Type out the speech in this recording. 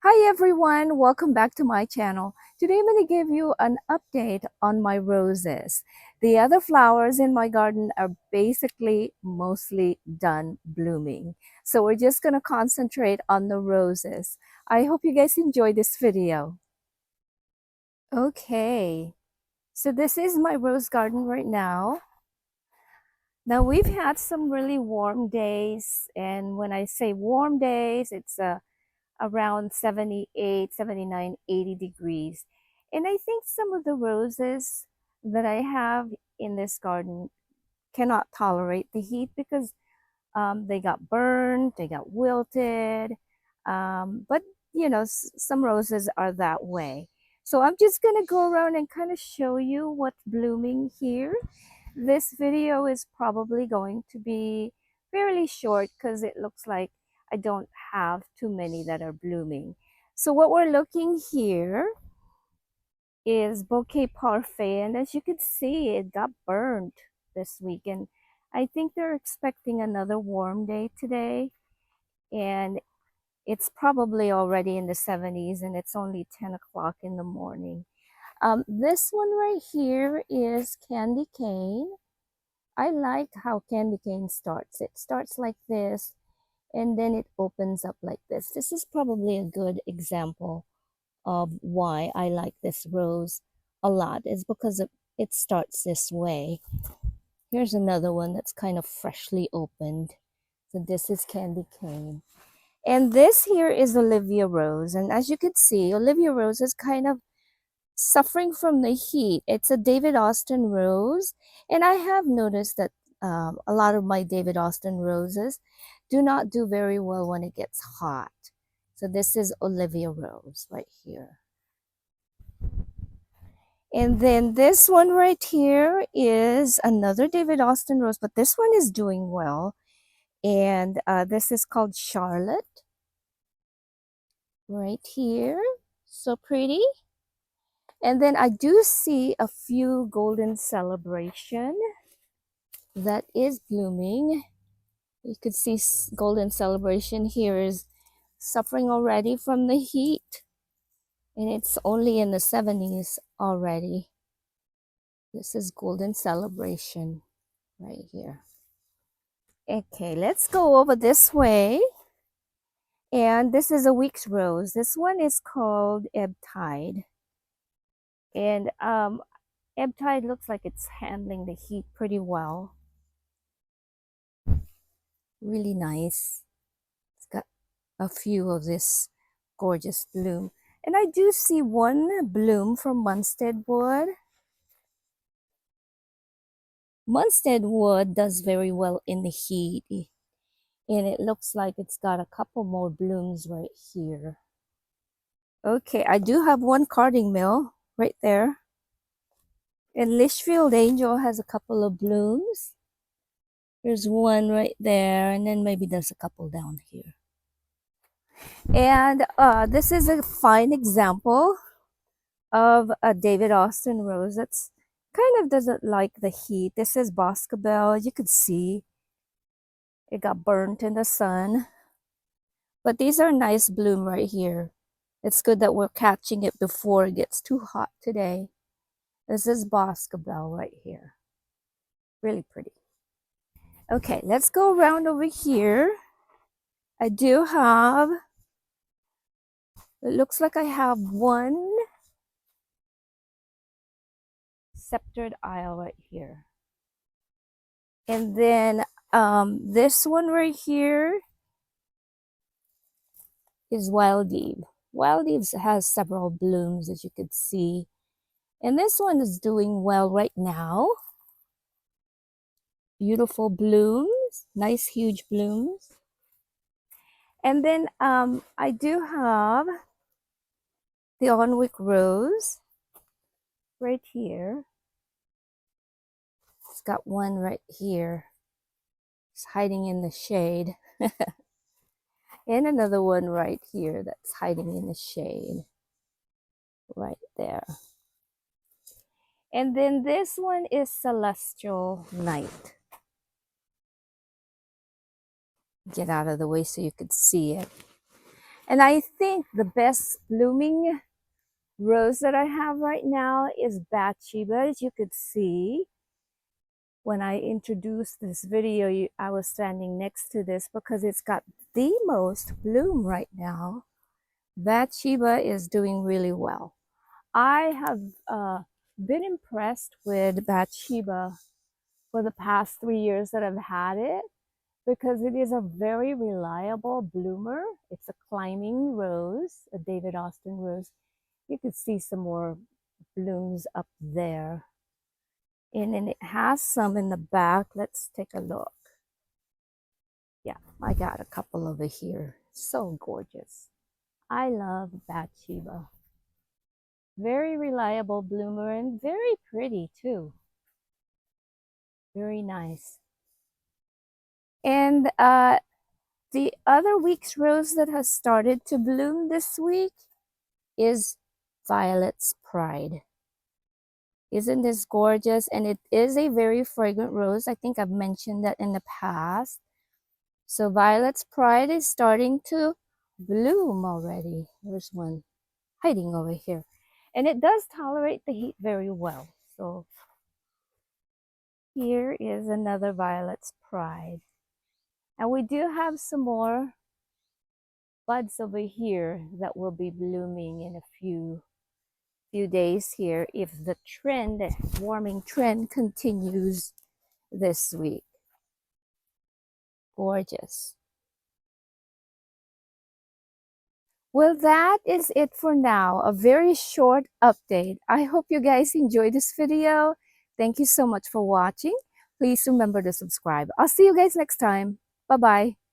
Hi everyone, welcome back to my channel. Today I'm going to give you an update on my roses. The other flowers in my garden are basically mostly done blooming. So we're just going to concentrate on the roses. I hope you guys enjoy this video. Okay, so this is my rose garden right now. Now we've had some really warm days, and when I say warm days, it's around 78, 79, 80 degrees. And I think some of the roses that I have in this garden cannot tolerate the heat because they got burned, they got wilted. But you know, some roses are that way. So I'm just gonna go around and kind of show you what's blooming here. This video is probably going to be fairly short because it looks like I don't have too many that are blooming. So what we're looking here is bouquet parfait, and as you can see, it got burned this week, and I think they're expecting another warm day today, and it's probably already in the 70s, and it's only 10 o'clock in the morning. This one right here is candy cane. I like how candy cane starts. It starts like this, and then it opens up like this. This is probably a good example of why I like this rose a lot, is because it starts this way. Here's another one that's kind of freshly opened. So this is candy cane. And this here is Olivia Rose. And as you can see, Olivia Rose is kind of suffering from the heat. It's a David Austin rose. And I have noticed that a lot of my David Austin roses do not do very well when it gets hot. So this is Olivia Rose right here. And then this one right here is another David Austin rose, but this one is doing well. And this is called Charlotte right here. So pretty. And then I do see a few golden celebration that is blooming. You could see golden celebration here is suffering already from the heat. And it's only in the 70s already. This is golden celebration right here. Okay, let's go over this way. And this is a week's rose. This one is called Ebb Tide. And Ebb Tide looks like it's handling the heat pretty well. Really nice. It's got a few of this gorgeous bloom. And I do see one bloom from Munstead Wood. Munstead Wood does very well in the heat. And it looks like it's got a couple more blooms right here. Okay, I do have one carding mill right there. And Litchfield Angel has a couple of blooms. There's one right there, and then maybe there's a couple down here. And this is a fine example of a David Austin rose that's kind of doesn't like the heat. This is Boscobel. You could see it got burnt in the sun. But these are nice bloom right here. It's good that we're catching it before it gets too hot today. This is Boscobel right here. Really pretty. Okay, let's go around over here. I do have, it looks like I have one sceptered isle right here. And then this one right here is Wild Eve. Wild Eve has several blooms, as you could see. And this one is doing well right now. Beautiful blooms, nice huge blooms. And then I do have the Onwick Rose right here. It's got one right here. It's hiding in the shade. And another one right here that's hiding in the shade. Right there. And then this one is Celestial Night. Get out of the way so you could see it. And I think the best blooming rose that I have right now is Bathsheba. As you could see, when I introduced this video, I was standing next to this because it's got the most bloom right now. Bathsheba is doing really well. I have been impressed with Bathsheba for the past 3 years that I've had it because it is a very reliable bloomer. It's a climbing rose, a David Austin rose. You could see some more blooms up there. And then it has some in the back. Let's take a look. Yeah, I got a couple over here. So gorgeous. I love Bathsheba. Very reliable bloomer and very pretty too. Very nice. And the other week's rose that has started to bloom this week is Violet's Pride. Isn't this gorgeous? And it is a very fragrant rose. I think I've mentioned that in the past. So Violet's Pride is starting to bloom already. There's one hiding over here. And it does tolerate the heat very well. So here is another Violet's Pride. And we do have some more buds over here that will be blooming in a few days here if the trend, warming trend, continues this week. Gorgeous. Well, that is it for now. A very short update. I hope you guys enjoyed this video. Thank you so much for watching. Please remember to subscribe. I'll see you guys next time. Bye-bye.